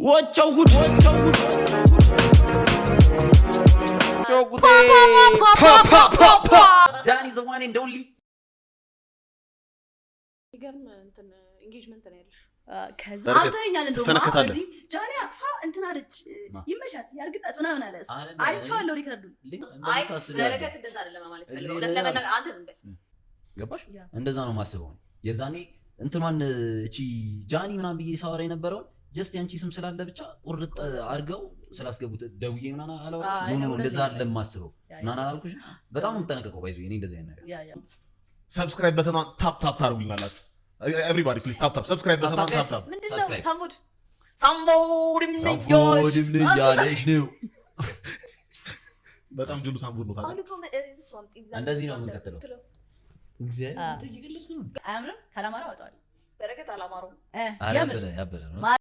What's your good? Johnny's the one and only. يقرن انتن engagement نيرش كذا አንተኛን እንደውም እዚህ ጃኒ አቅፋ እንትን አለች ይመሻት ያርግጣት ምናምን አለስ አይቻለሁ ሪከርዱ አይ በረከት እንደዛ አይደለም ማለት ፈልገው ለምን አንተ ዝም በል ገባሽ እንደዛ ነው ማስበው የዛኔ እንትማን እቺ ጃኒ ምናምን ብዬ ሳወራ የነበረው ጀስት ያንቺ ስም ስላለ ብቻ ቁርጥ አድርገው ስላስገቡት ደውዬ ምናምን አላወራሽ ነው እንደዛ አይደለም ማስበው ምናምን አላልኩሽ በጣም ተጠነቀቀው ባይዙ እኔ እንደዛ አይነት ነገር ሰብስክራይብ በተና ታፕ ታፕ ታርጉልናላችሁ everybody please tap tap subscribe በተና ታፕ ታፕ ምንድነው ሳምቦድ ምን ያለሽ ነው በጣም ጅሉ ሳምቦድ ነው ታዲያ እንደዚህ ነው የምንቀጥለው እግዚአብሔር አያምርም ካላማራ ወጣው በረከት አላማሩ ያበረ ነው